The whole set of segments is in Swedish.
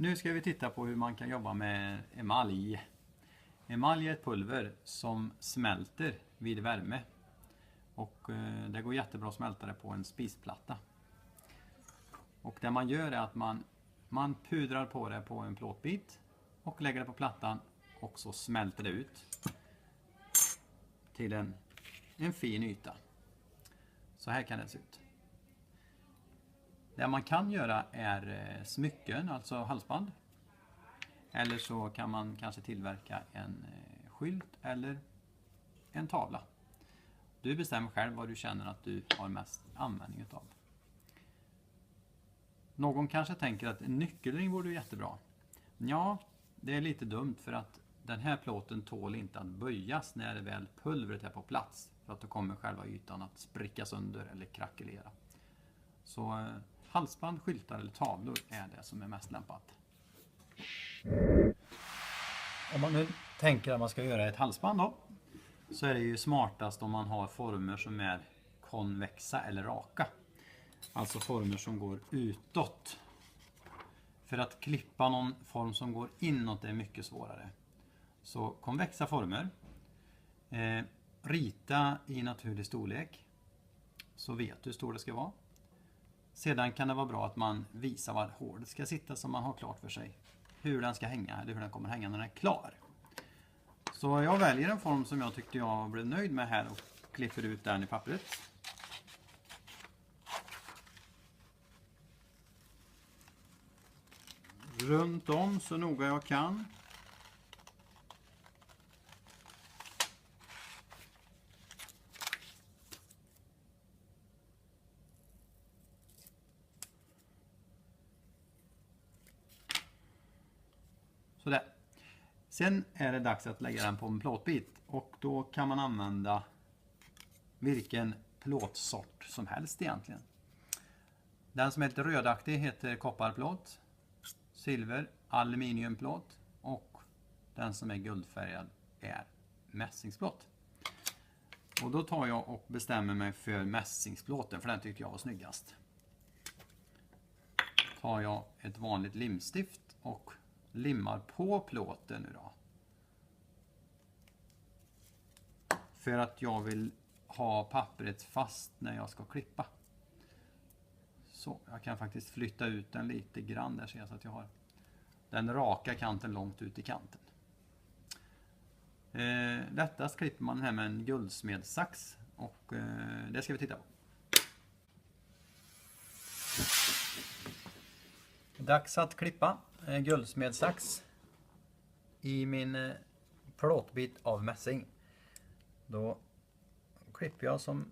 Nu ska vi titta på hur man kan jobba med emalj. Emalj är ett pulver som smälter vid värme. Och det går jättebra att smälta det på en spisplatta. Och det man gör är att man pudrar på det på en plåtbit och lägger det på plattan och så smälter det ut till en fin yta. Så här kan det se ut. Det man kan göra är smycken, alltså halsband. Eller så kan man kanske tillverka en skylt eller en tavla. Du bestämmer själv vad du känner att du har mest användning utav. Någon kanske tänker att en nyckelring vore jättebra. Ja, det är lite dumt för att den här plåten tål inte att böjas när väl pulvret är på plats. För att då kommer själva ytan att spricka sönder eller krackelera. Så halsband, skyltar eller tavlor är det som är mest lämpat. Om man nu tänker att man ska göra ett halsband då, så är det ju smartast om man har former som är konvexa eller raka. Alltså former som går utåt. För att klippa någon form som går inåt är mycket svårare. Så konvexa former. Rita i naturlig storlek. Så vet du hur stor det ska vara. Sedan kan det vara bra att man visar var hålet ska sitta så man har klart för sig hur den ska hänga eller hur den kommer hänga när den är klar. Så jag väljer en form som jag tyckte jag blev nöjd med här och klipper ut den i pappret. Runt om så noga jag kan. Sådär. Sen är det dags att lägga den på en plåtbit och då kan man använda vilken plåtsort som helst egentligen. Den som är lite rödaktig heter kopparplåt, silver, aluminiumplåt och den som är guldfärgad är mässingsplåt. Och då tar jag och bestämmer mig för mässingsplåten för den tyckte jag var snyggast. Tar jag ett vanligt limstift och limmar på plåten nu då. För att jag vill ha pappret fast när jag ska klippa. Så, jag kan faktiskt flytta ut den lite grann där ser jag så att jag har den raka kanten långt ut i kanten. Lättast klipper man här med en guldsmedssax och det ska vi titta på. Dags att klippa guldsmedssax i min plåtbit av mässing. Då klipper jag som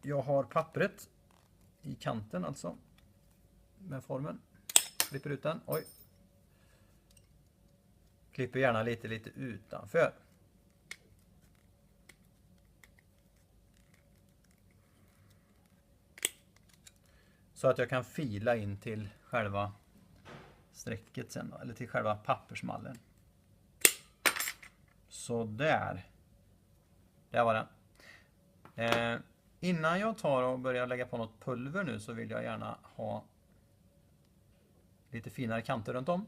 jag har pappret i kanten alltså med formen. Klipper ut den. Oj. Klipper gärna lite utanför. Så att jag kan fila in till själva strecket sen då, eller till själva pappersmallen. Så där. Där var den. Innan jag tar och börjar lägga på något pulver nu så vill jag gärna ha lite finare kanter runt om.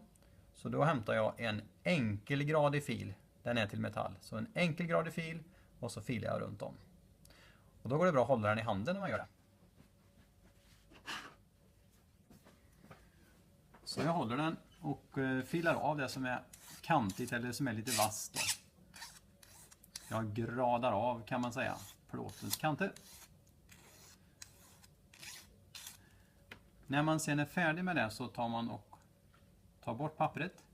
Så då hämtar jag en enkelgradig fil. Den är till metall. Så en enkelgradig fil och så filar jag runt om. Och då går det bra att hålla den i handen när man gör det. Så jag håller den och filar av det som är kantigt eller som är lite vasst då. Jag gradar av kan man säga plåtens kanter. När man sen är färdig med det så tar man och tar bort pappret.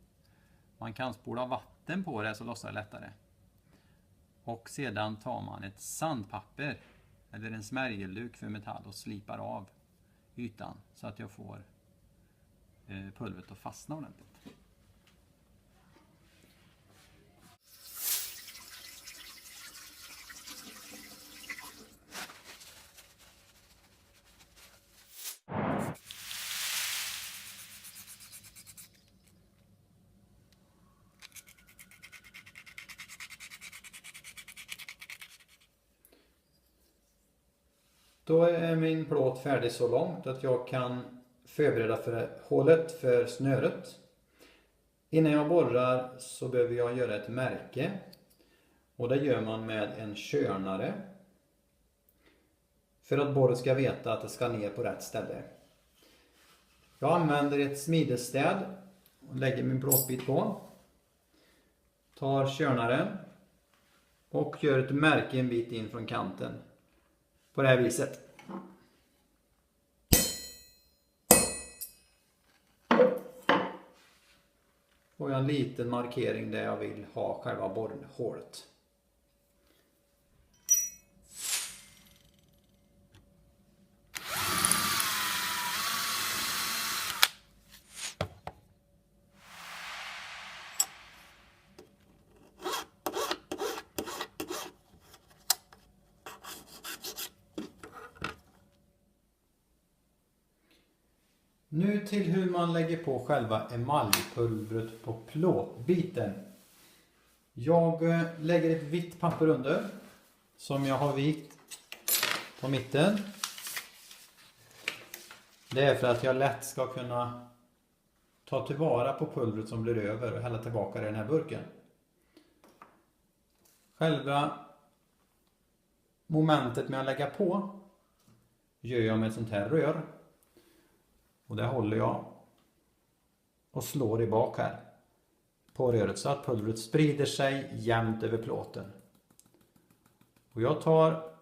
Man kan spola vatten på det så lossar det lättare. Och sedan tar man ett sandpapper eller en smärgelduk för metall och slipar av ytan så att jag får pulvret att fastna ordentligt. Då är min plåt färdig så långt att jag kan förbereda för hålet för snöret. Innan jag borrar så behöver jag göra ett märke. Och det gör man med en körnare. För att borret ska veta att det ska ner på rätt ställe. Jag använder ett smidesstäd och lägger min plåtbit på. Tar körnaren och gör ett märke en bit in från kanten. På det här viset. Får jag en liten markering där jag vill ha själva borrhålet. Nu till hur man lägger på själva emaljpulvret på plåtbiten. Jag lägger ett vitt papper under som jag har vikt på mitten. Det är för att jag lätt ska kunna ta tillvara på pulvret som blir över och hälla tillbaka i den här burken. Själva momentet med att lägga på gör jag med ett sånt här rör. Och det håller jag och slår i bak här på röret så att pulvret sprider sig jämnt över plåten. Och jag tar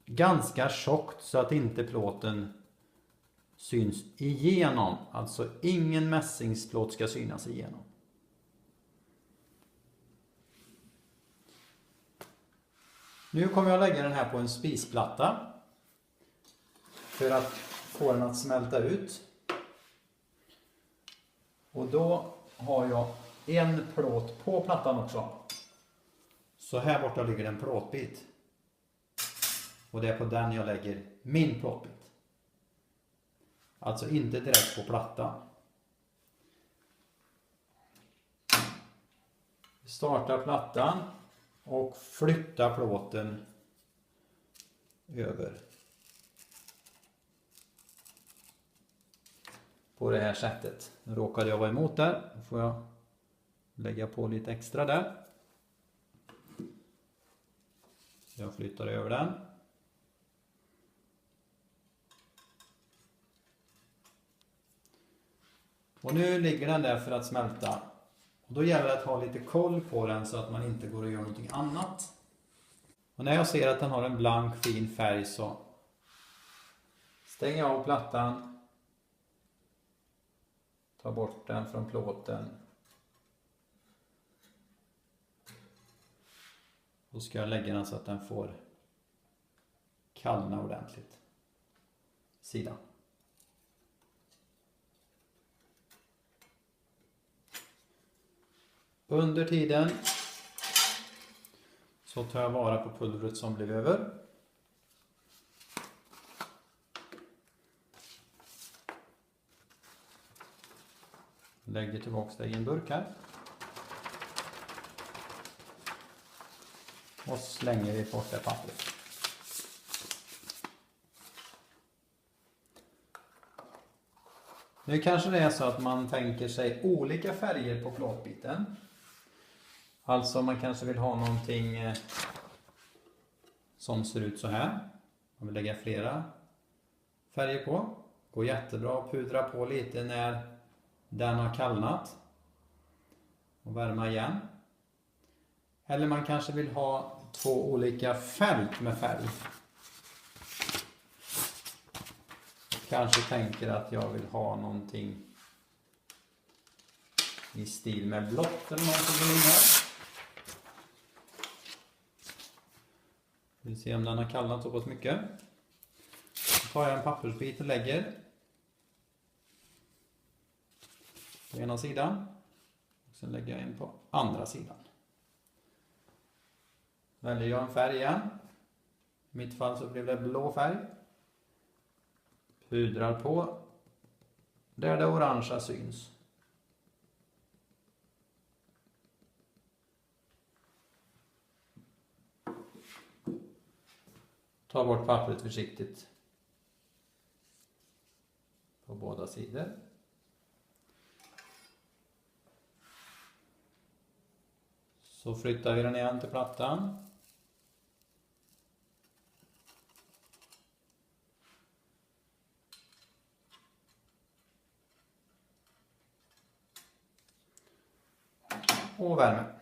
ganska tjockt så att inte plåten syns igenom. Alltså ingen mässingsplåt ska synas igenom. Nu kommer jag lägga den här på en spisplatta för att få den att smälta ut. Och då har jag en plåt på plattan också. Så här borta ligger en plåtbit. Och det är på den jag lägger min plåtbit. Alltså inte direkt på plattan. Starta plattan och flytta plåten över. På det här sättet. Nu råkade jag vara emot där. Då får jag lägga på lite extra där. Jag flyttar över den. Och nu ligger den där för att smälta. Och då gäller det att ha lite koll på den så att man inte går och gör någonting annat. Och när jag ser att den har en blank fin färg så stänger jag av plattan. Ta bort den från plåten. Då ska jag lägga den så att den får kallna ordentligt. Sidan. Under tiden så tar jag vara på pulvret som blev över. Lägger tillbaka det i en burk här. Och slänger vi bort det pappret. Nu kanske det är så att man tänker sig olika färger på plåtbiten. Alltså man kanske vill ha någonting som ser ut så här. Man vill lägga flera färger på. Går jättebra att pudra på lite när den har kallnat. Och värma igen. Eller man kanske vill ha 2 olika fält med färg. Kanske tänker att jag vill ha någonting i stil med blått eller någonting här. Vill se om den har kallnat så pass mycket. Då tar jag en pappersbit och lägger på ena sidan. Och sen lägger jag in på andra sidan. Väljer jag en färg igen. I mitt fall så blev det blå färg. Pudrar på där det orangea syns. Ta bort pappret försiktigt. på båda sidor. Så flyttar vi den igen till plattan. Och värme.